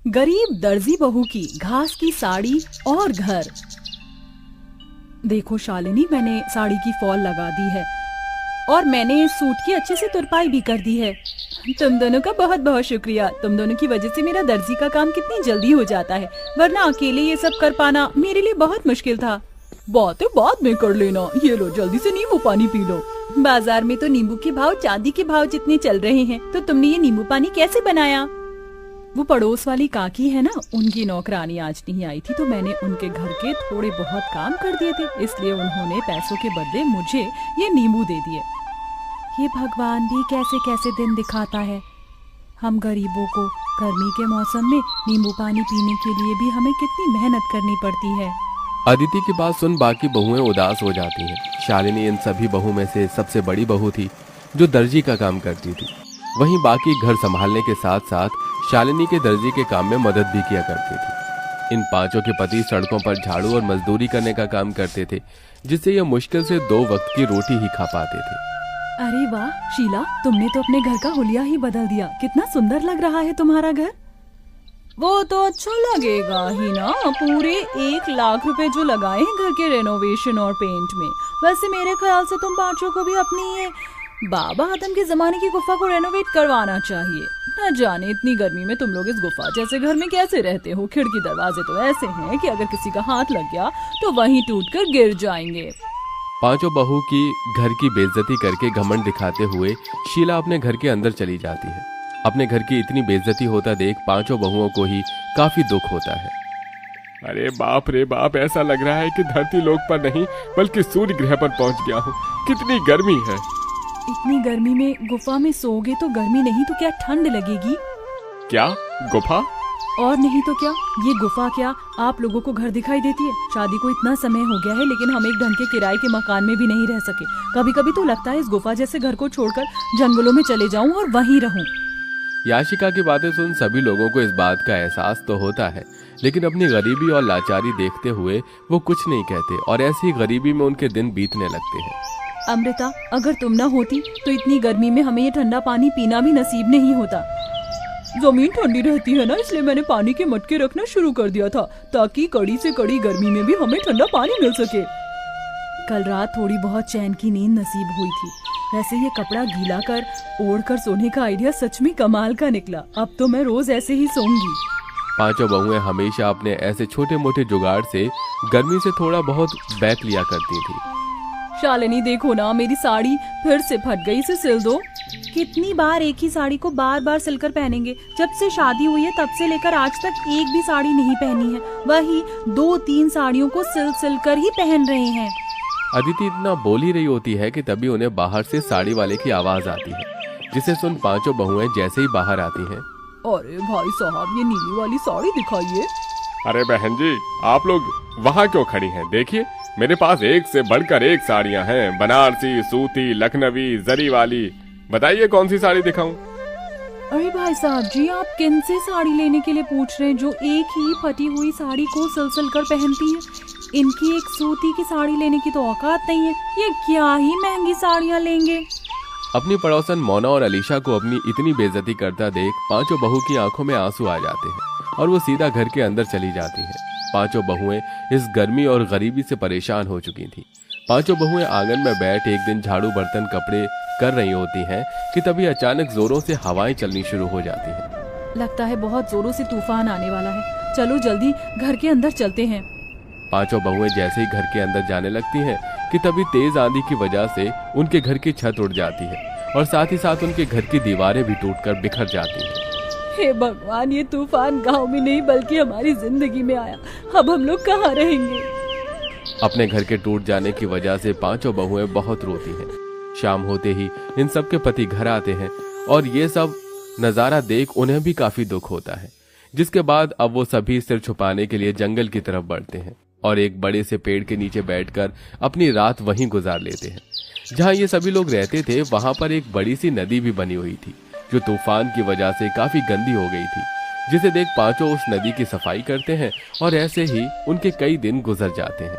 गरीब दर्जी बहू की घास की साड़ी और घर। देखो शालिनी, मैंने साड़ी की फॉल लगा दी है और मैंने सूट की अच्छे से तुरपाई भी कर दी है। तुम दोनों का बहुत बहुत शुक्रिया। तुम दोनों की वजह से मेरा दर्जी का काम कितनी जल्दी हो जाता है, वरना अकेले ये सब कर पाना मेरे लिए बहुत मुश्किल था। बातें बाद में कर लेना, ये लो जल्दी से नींबू पानी पी लो। बाजार में तो नींबू के भाव चांदी के भाव जितने चल रहे हैं, तो तुमने ये नींबू पानी कैसे बनाया? वो पड़ोस वाली काकी है ना, उनकी नौकरानी आज नहीं आई थी, तो मैंने उनके घर के थोड़े बहुत काम कर दिए थे, इसलिए उन्होंने पैसों के बदले मुझे ये नींबू दे दिए। ये भगवान भी कैसे कैसे दिन दिखाता है। हम गरीबों को गर्मी के मौसम में नींबू पानी पीने के लिए भी हमें कितनी मेहनत करनी पड़ती है। अदिति की बात सुन बाकी बहुएं उदास हो जाती हैं। शालिनी इन सभी बहू में से सबसे बड़ी बहू थी, जो दर्जी का काम करती थी। वहीं बाकी घर संभालने के साथ साथ शालिनी के दर्जी के काम में मदद भी किया करती थी। इन पांचों के पति सड़कों पर झाड़ू और मजदूरी करने का काम करते थे, जिससे ये मुश्किल से 2 वक्त की रोटी ही खा पाते थे। अरे वाह शीला, तुमने तो अपने घर का हुलिया ही बदल दिया। कितना सुंदर लग रहा है तुम्हारा घर। वो तो अच्छा लगेगा ही ना, पूरे 1 लाख रुपए जो लगाए हैं घर के रेनोवेशन और पेंट में। वैसे मेरे ख्याल से तुम पांचों को भी अपनी ये बाबा आदम के जमाने की गुफा को रेनोवेट करवाना चाहिए। न जाने इतनी गर्मी में तुम लोग इस गुफा जैसे घर में कैसे रहते हो। खिड़की दरवाजे तो ऐसे हैं कि अगर किसी का हाथ लग गया तो वहीं टूटकर गिर जाएंगे। पांचों बहू की घर की बेइज्जती करके घमंड दिखाते हुए शीला अपने घर के अंदर चली जाती है। अपने घर की इतनी बेइज्जती होता देख पांचों बहुओं को ही काफी दुख होता है। अरे बाप रे बाप, ऐसा लग रहा है कि धरती लोक पर नहीं बल्कि सूर्य ग्रह पर पहुंच गया हूँ। कितनी गर्मी है। इतनी गर्मी में गुफा में सोओगे तो गर्मी नहीं तो क्या ठंड लगेगी? क्या गुफा? और नहीं तो क्या, ये गुफा क्या आप लोगों को घर दिखाई देती है? शादी को इतना समय हो गया है, लेकिन हम एक ढंग के किराए के मकान में भी नहीं रह सके। कभी कभी तो लगता है इस गुफा जैसे घर को छोड़कर जंगलों में चले जाऊं और वहीं रहूं। याशिका की बातें सुन सभी लोगों को इस बात का एहसास तो होता है, लेकिन अपनी गरीबी और लाचारी देखते हुए वो कुछ नहीं कहते और ऐसी गरीबी में उनके दिन बीतने लगते हैं। अमृता, अगर तुम न होती तो इतनी गर्मी में हमें ये ठंडा पानी पीना भी नसीब नहीं होता। जमीन ठंडी रहती है ना, इसलिए मैंने पानी के मटके रखना शुरू कर दिया था, ताकि कड़ी से कड़ी गर्मी में भी हमें ठंडा पानी मिल सके। कल रात थोड़ी बहुत चैन की नींद नसीब हुई थी। वैसे ये कपड़ा गीला कर ओढ़ कर सोने का आइडिया सच में कमाल का निकला। अब तो मैं रोज ऐसे ही सोऊंगी। पांचों बहुएं हमेशा अपने ऐसे छोटे मोटे जुगाड़ से गर्मी से थोड़ा बहुत बैक लिया करती थी। शालिनी देखो ना, मेरी साड़ी फिर से फट गई, इसे सिल दो। कितनी बार एक ही साड़ी को बार बार सिलकर पहनेंगे? जब से शादी हुई है तब से लेकर आज तक एक भी साड़ी नहीं पहनी है। वही 2-3 साड़ियों को सिल कर ही पहन रहे हैं। अदिति इतना बोल ही रही होती है कि तभी उन्हें बाहर से साड़ी वाले की आवाज आती है, जिसे सुन पांचों बहुएं जैसे ही बाहर आती हैं। अरे भाई साहब, ये नीली वाली साड़ी दिखाइए। अरे बहन जी, आप लोग वहाँ क्यों खड़ी हैं? देखिए, मेरे पास एक से बढ़कर एक साड़ियाँ हैं। बनारसी, सूती, लखनवी, जरी वाली। बताइए कौन सी साड़ी दिखाऊं? अरे भाई साहब जी, आप किन से साड़ी लेने के लिए पूछ रहे हैं जो एक ही फटी हुई साड़ी को सिल कर पहनती है? इनकी एक सूती की साड़ी लेने की तो औकात नहीं है। ये क्या ही महंगी साड़ियाँ लेंगे। अपनी पड़ोसन मोना और अलीशा को अपनी इतनी बेइज्जती करता देख पांचों बहू की आंखों में आंसू आ जाते हैं और वो सीधा घर के अंदर चली जाती हैं। पांचों बहुएं इस गर्मी और गरीबी से परेशान हो चुकी थीं। पांचों बहुएं आंगन में बैठ एक दिन झाड़ू बर्तन कपड़े कर रही होती हैं कि तभी अचानक जोरों से हवाएं चलनी शुरू हो जाती हैं। लगता है बहुत जोरों से तूफान आने वाला है। चलो जल्दी घर के अंदर चलते हैं। पांचों बहुएं जैसे ही घर के अंदर जाने लगती हैं कि तभी तेज आंधी की वजह से उनके घर की छत उड़ जाती है और साथ ही साथ उनके घर की दीवारें भी टूटकर बिखर जाती हैं। हे भगवान, ये तूफान गांव में नहीं बल्कि हमारी जिंदगी में आया। अब हम लोग कहाँ रहेंगे? अपने घर के टूट जाने की वजह से पांचों बहुएं बहुत रोती हैं। शाम होते ही इन सब के पति घर आते हैं और ये सब नजारा देख उन्हें भी काफी दुख होता है, जिसके बाद अब वो सभी सिर छुपाने के लिए जंगल की तरफ बढ़ते हैं और एक बड़े से पेड़ के नीचे बैठकर अपनी रात वहीं गुजार लेते हैं। जहाँ ये सभी लोग रहते थे वहां पर एक बड़ी सी नदी भी बनी हुई थी, जो तूफान की वजह से काफी गंदी हो गई थी, जिसे देख पांचों उस नदी की सफाई करते हैं और ऐसे ही उनके कई दिन गुजर जाते हैं।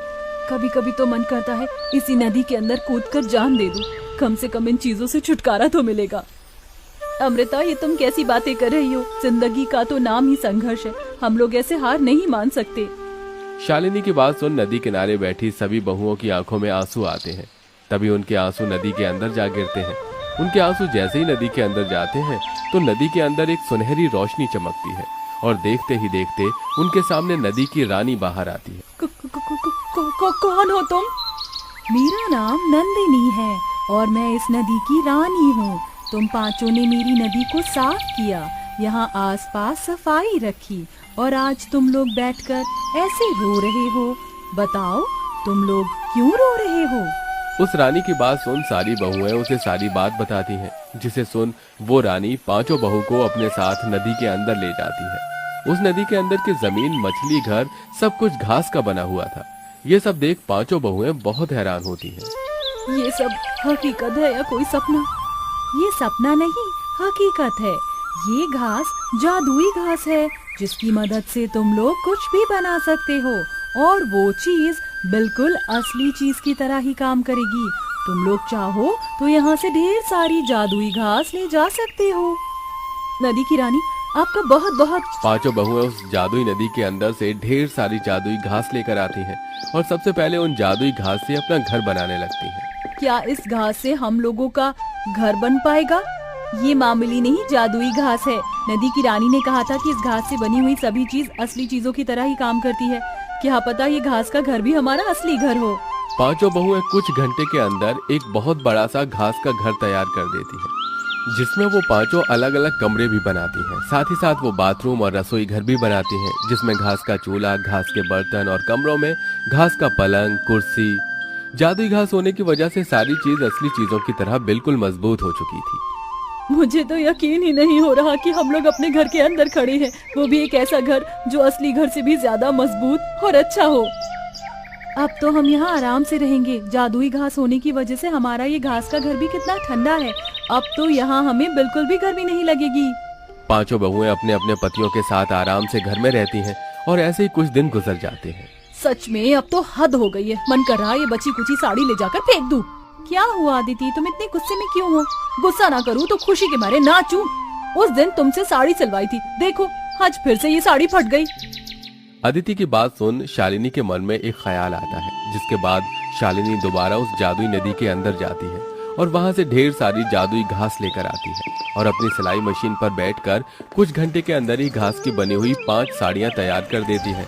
कभी कभी तो मन करता है इसी नदी के अंदर कूदकर जान दे दूं, कम से कम इन चीजों से छुटकारा तो मिलेगा। अमृता, ये तुम कैसी बातें कर रही हो? जिंदगी का तो नाम ही संघर्ष है, हम लोग ऐसे हार नहीं मान सकते। शालिनी की बात सुन नदी किनारे बैठी सभी बहुओं की आंखों में आंसू आते हैं। तभी उनके आंसू नदी के अंदर जा गिरते हैं। उनके आंसू जैसे ही नदी के अंदर जाते हैं तो नदी के अंदर एक सुनहरी रोशनी चमकती है और देखते ही देखते उनके सामने नदी की रानी बाहर आती है। कौन हो तुम? मेरा नाम नंदिनी है और मैं इस नदी की रानी हूँ। तुम पांचों ने मेरी नदी को साफ किया, यहाँ आसपास सफाई रखी और आज तुम लोग बैठकर ऐसे रो रहे हो। बताओ, तुम लोग क्यों रो रहे हो? उस रानी की बात सुन सारी बहुएं उसे सारी बात बताती हैं, जिसे सुन वो रानी पांचों बहू को अपने साथ नदी के अंदर ले जाती है। उस नदी के अंदर की जमीन, मछली घर सब कुछ घास का बना हुआ था। ये सब देख पांचों बहुएं बहुत हैरान होती हैं। ये सब हकीकत है या कोई सपना? ये सपना नहीं, हकीकत है। ये घास जादुई घास है जिसकी मदद से तुम लोग कुछ भी बना सकते हो और वो चीज बिल्कुल असली चीज की तरह ही काम करेगी। तुम लोग चाहो तो यहाँ से ढेर सारी जादुई घास ले जा सकते हो। नदी की रानी, आपका बहुत बहुत। पांचों बहुएं उस जादुई नदी के अंदर से ढेर सारी जादुई घास लेकर आती हैं और सबसे पहले उन जादुई घास से अपना घर बनाने लगती हैं। क्या इस घास से हम लोगों का घर बन पाएगा? ये मामूली नहीं, जादुई घास है। नदी की रानी ने कहा था कि इस घास से बनी हुई सभी चीज असली चीजों की तरह ही काम करती है। क्या पता ये घास का घर भी हमारा असली घर हो। पांचों बहुएं कुछ घंटे के अंदर एक बहुत बड़ा सा घास का घर तैयार कर देती हैं, जिसमें वो पांचों अलग अलग कमरे भी बनाती हैं। साथ ही साथ वो बाथरूम और रसोई घर भी बनाती हैं, जिसमें घास का चूल्हा, घास के बर्तन और कमरों में घास का पलंग, कुर्सी। जादुई घास होने की वजह से सारी चीज असली चीजों की तरह बिल्कुल मजबूत हो चुकी थी। मुझे तो यकीन ही नहीं हो रहा कि हम लोग अपने घर के अंदर खड़े हैं, वो भी एक ऐसा घर जो असली घर से भी ज्यादा मजबूत और अच्छा हो। अब तो हम यहाँ आराम से रहेंगे। जादुई घास होने की वजह से हमारा ये घास का घर भी कितना ठंडा है। अब तो यहाँ हमें बिल्कुल भी गर्मी नहीं लगेगी। पांचों बहुएं अपने अपने पतियों के साथ आराम से घर में रहती हैं और ऐसे ही कुछ दिन गुजर जाते हैं। सच में अब तो हद हो गई है। मन कर रहा है ये बची कुची साड़ी ले जाकर फेंक दूं। क्या हुआ अदिति, तुम इतने गुस्से में क्यों हो? गुस्सा ना करूं तो खुशी के मारे नाचूं। उस दिन तुमसे साड़ी सिलवाई थी, देखो आज फिर से ये साड़ी फट गई। अदिति की बात सुन शालिनी के मन में एक ख्याल आता है, जिसके बाद शालिनी दोबारा उस जादुई नदी के अंदर जाती है और वहां से ढेर सारी जादुई घास लेकर आती है और अपनी सिलाई मशीन पर बैठकर कुछ घंटे के अंदर ही घास की बनी हुई 5 साड़ियां तैयार कर देती है।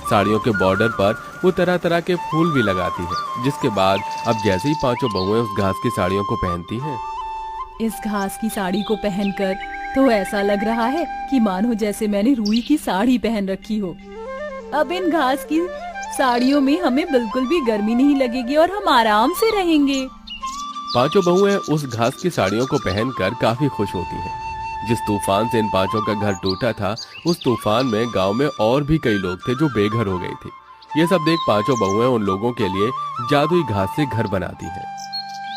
साड़ियों के बॉर्डर पर वो तरह तरह के फूल भी लगाती है, जिसके बाद अब जैसे ही पांचों बहुएं उस घास की साड़ियों को पहनती हैं, इस घास की साड़ी को पहनकर तो ऐसा लग रहा है कि मानो जैसे मैंने रुई की साड़ी पहन रखी हो। अब इन घास की साड़ियों में हमें बिल्कुल भी गर्मी नहीं लगेगी और हम आराम से रहेंगे। पांचों बहुएं उस घास की साड़ियों को पहनकर काफी खुश होती हैं। जिस तूफान से इन पांचों का घर टूटा था, उस तूफान में गांव में और भी कई लोग थे जो बेघर हो गए थे। ये सब देख पांचों बहुएं उन लोगों के लिए जादुई घास से घर बनाती हैं।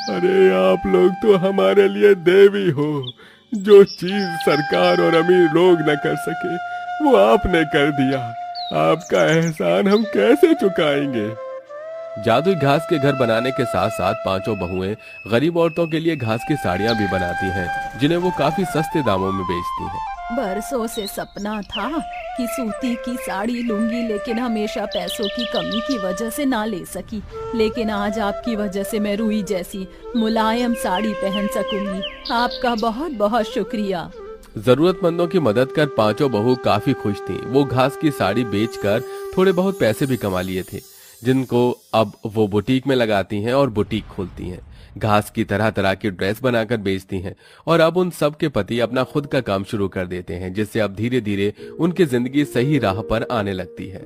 अरे आप लोग तो हमारे लिए देवी हो। जो चीज सरकार और अमीर लोग न कर सके वो आपने कर दिया। आपका एहसान हम कैसे चुकाएंगे। जादुई घास के घर बनाने के साथ साथ पांचों बहुएं गरीब औरतों के लिए घास की साड़ियां भी बनाती हैं, जिन्हें वो काफी सस्ते दामों में बेचती हैं। बरसों से सपना था कि सूती की साड़ी लूंगी, लेकिन हमेशा पैसों की कमी की वजह से ना ले सकी। लेकिन आज आपकी वजह से मैं रुई जैसी मुलायम साड़ी पहन सकूंगी। आपका बहुत बहुत शुक्रिया। जरूरतमंदों की मदद कर पांचों बहू काफी खुश थीं। वो घास की साड़ी बेचकर थोड़े बहुत पैसे भी कमा लिए थे, जिनको अब वो बुटीक में लगाती हैं और बुटीक खोलती हैं। घास की तरह तरह की ड्रेस बनाकर बेचती हैं और अब उन सब के पति अपना खुद का काम शुरू कर देते हैं, जिससे अब धीरे धीरे उनकी जिंदगी सही राह पर आने लगती है।